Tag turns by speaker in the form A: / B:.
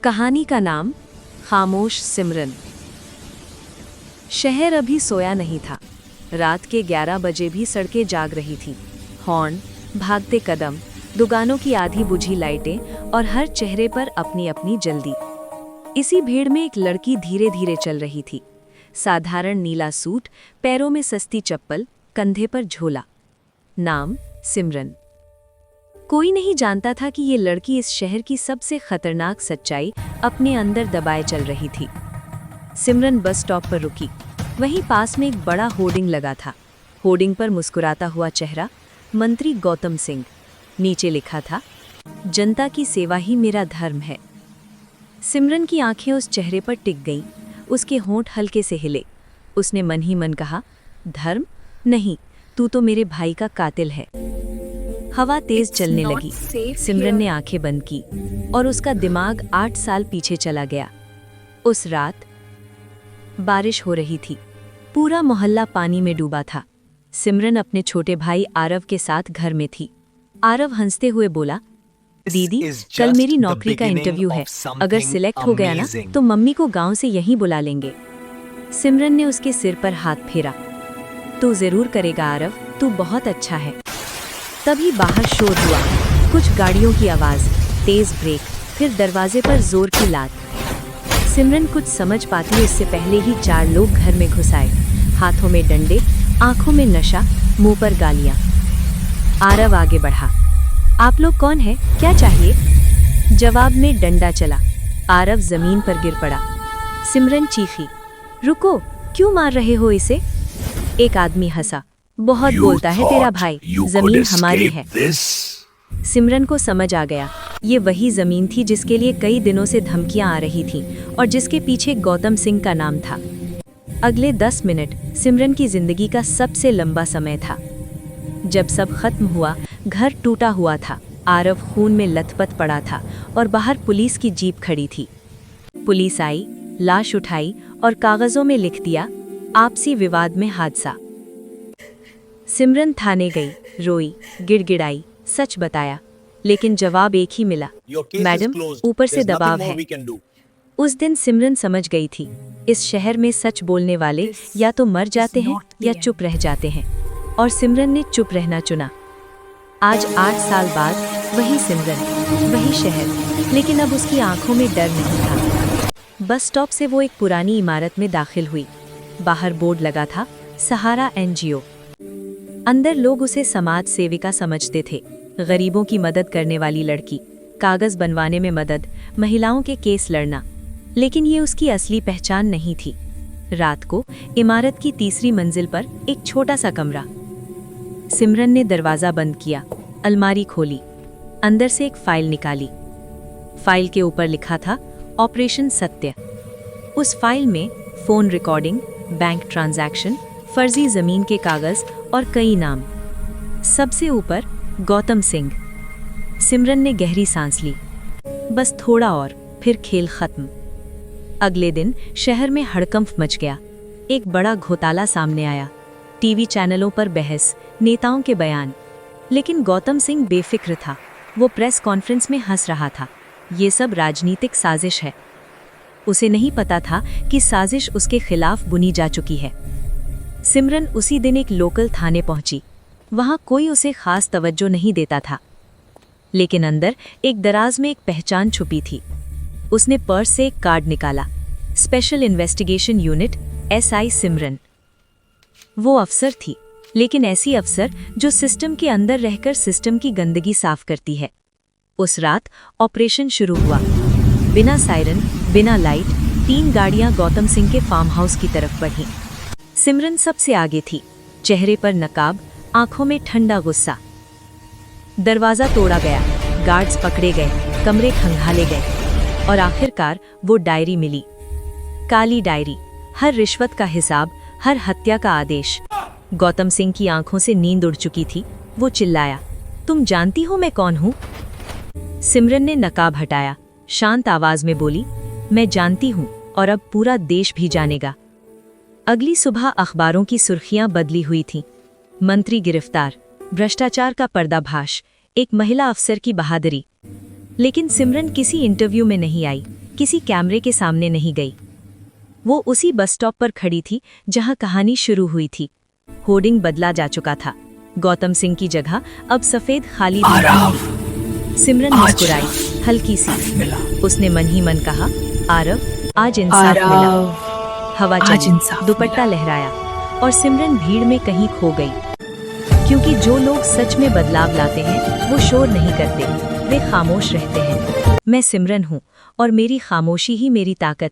A: कहानी का नाम खामोश सिमरन। शहर अभी सोया नहीं था। रात के 11 बजे भी सड़कें जाग रही थीं। हॉर्न, भागते कदम, दुकानों की आधी बुझी लाइटें और हर चेहरे पर अपनी अपनी जल्दी। इसी भीड़ में एक लड़की धीरे धीरे चल रही थी। साधारण नीला सूट, पैरों में सस्ती चप्पल, कंधे पर झोला। नाम सिमरन। कोई नहीं जानता था कि ये लड़की इस शहर की सबसे खतरनाक सच्चाई अपने अंदर दबाए चल रही थी। सिमरन बस स्टॉप पर रुकी। वहीं पास में एक बड़ा होर्डिंग लगा था। होर्डिंग पर मुस्कुराता हुआ चेहरा, मंत्री गौतम सिंह। नीचे लिखा था, जनता की सेवा ही मेरा धर्म है। सिमरन की आंखें उस चेहरे पर टिक गईं। उसके होंठ हल्के से हिले। उसने मन ही मन कहा, धर्म नहीं, तू तो मेरे भाई का कातिल है। हवा तेज चलने लगी। सिमरन ने आंखें बंद की और उसका दिमाग 8 साल पीछे चला गया। उस रात बारिश हो रही थी। पूरा मोहल्ला पानी में डूबा था। सिमरन अपने छोटे भाई आरव के साथ घर में थी। आरव हंसते हुए बोला, दीदी, कल मेरी नौकरी का इंटरव्यू है। अगर सिलेक्ट हो गया ना तो मम्मी को गांव से यहीं बुला लेंगे। सिमरन ने उसके सिर पर हाथ फेरा। तू जरूर करेगा आरव, तू बहुत अच्छा है। तभी बाहर शोर हुआ। कुछ गाड़ियों की आवाज, तेज ब्रेक, फिर दरवाजे पर जोर की लात। सिमरन कुछ समझ पाती उससे पहले ही 4 लोग घर में घुस आए। हाथों में डंडे, आंखों में नशा, मुंह पर गालियां। आरव आगे बढ़ा। आप लोग कौन हैं? क्या चाहिए? जवाब में डंडा चला। आरव जमीन पर गिर पड़ा। सिमरन चीखी, रुको, क्यों मार रहे हो इसे? एक आदमी हंसा, बहुत बोलता है तेरा भाई, जमीन हमारी है। सिमरन को समझ आ गया, ये वही जमीन थी जिसके लिए कई दिनों से धमकियां आ रही थीं और जिसके पीछे गौतम सिंह का नाम था। अगले 10 मिनट सिमरन की जिंदगी का सबसे लंबा समय था। जब सब खत्म हुआ, घर टूटा हुआ था। आरव खून में लथपथ पड़ा था और बाहर पुलिस की जीप खड़ी थी। पुलिस आई, लाश उठाई और कागजों में लिख दिया, आपसी विवाद में हादसा। सिमरन थाने गई, रोई, गिड़गिड़ाई, सच बताया, लेकिन जवाब एक ही मिला, मैडम, ऊपर से दबाव है। उस दिन सिमरन समझ गई थी, इस शहर में सच बोलने वाले या तो मर जाते हैं या चुप रह जाते हैं, और सिमरन ने चुप रहना चुना। आज 8 साल बाद वही सिमरन, वही शहर, लेकिन अब उसकी आंखों में डर नहीं था। बस स्टॉप से वो एक पुरानी इमारत में दाखिल हुई। बाहर बोर्ड लगा था, सहारा NGO। अंदर लोग उसे समाज सेविका समझते थे। गरीबों की मदद करने वाली लड़की, कागज बनवाने में मदद, महिलाओं के केस लड़ना। लेकिन ये उसकी असली पहचान नहीं थी। रात को इमारत की 3री मंजिल पर एक छोटा सा कमरा। सिमरन ने दरवाजा बंद किया, अलमारी खोली, अंदर से एक फाइल निकाली। फाइल के ऊपर लिखा था, ऑपरेशन सत्य। उस फाइल में फोन रिकॉर्डिंग, बैंक ट्रांजैक्शन, फर्जी जमीन के कागज और कई नाम। सबसे ऊपर गौतम सिंह। सिमरन ने गहरी सांस ली। बस थोड़ा और, फिर खेल खत्म। अगले दिन शहर में हड़कंप मच गया। एक बड़ा घोटाला सामने आया। टीवी चैनलों पर बहस, नेताओं के बयान। लेकिन गौतम सिंह बेफिक्र था। वो प्रेस कॉन्फ्रेंस में हंस रहा था। ये सब राजनीतिक साजिश है। उसे नहीं पता था कि साजिश उसके खिलाफ बुनी जा चुकी है। सिमरन उसी दिन एक लोकल थाने पहुंची। वहां कोई उसे खास तवज्जो नहीं देता था, लेकिन अंदर एक दराज में एक पहचान छुपी थी। उसने पर्स से एक कार्ड निकाला, स्पेशल इन्वेस्टिगेशन यूनिट SI सिमरन। वो अफसर थी, लेकिन ऐसी अफसर जो सिस्टम के अंदर रहकर सिस्टम की गंदगी साफ करती है। उस रात ऑपरेशन शुरू हुआ। बिना सायरन, बिना लाइट, 3 गाड़ियां गौतम सिंह के फार्म हाउस की तरफ बढ़ीं। सिमरन सबसे आगे थी, चेहरे पर नकाब, आंखों में ठंडा गुस्सा। दरवाजा तोड़ा गया, गार्ड्स पकड़े गए, कमरे खंगाले गए और आखिरकार वो डायरी मिली। काली डायरी, हर रिश्वत का हिसाब, हर हत्या का आदेश। गौतम सिंह की आंखों से नींद उड़ चुकी थी। वो चिल्लाया, तुम जानती हो मैं कौन हूं? सिमरन ने नकाब हटाया, शांत आवाज में बोली, मैं जानती हूं और अब पूरा देश भी जानेगा। अगली सुबह अखबारों की सुर्खियां बदली हुई थीं। मंत्री गिरफ्तार, भ्रष्टाचार का पर्दाफाश, एक महिला अफसर की बहादुरी। लेकिन सिमरन किसी इंटरव्यू में नहीं आई, किसी कैमरे के सामने नहीं गई। वो उसी बस स्टॉप पर खड़ी थी जहां कहानी शुरू हुई थी। होर्डिंग बदला जा चुका था। गौतम सिंह की जगह अब सफेद खाली थी। सिमरन मुस्कुराई, हल्की सी। उसने मन ही मन कहा, आरव, आज इंसाफ मिला। हवा चली, दुपट्टा लहराया और सिमरन भीड़ में कहीं खो गई। क्योंकि जो लोग सच में बदलाव लाते हैं वो शोर नहीं करते, वे खामोश रहते हैं। मैं सिमरन हूँ और मेरी खामोशी ही मेरी ताकत है।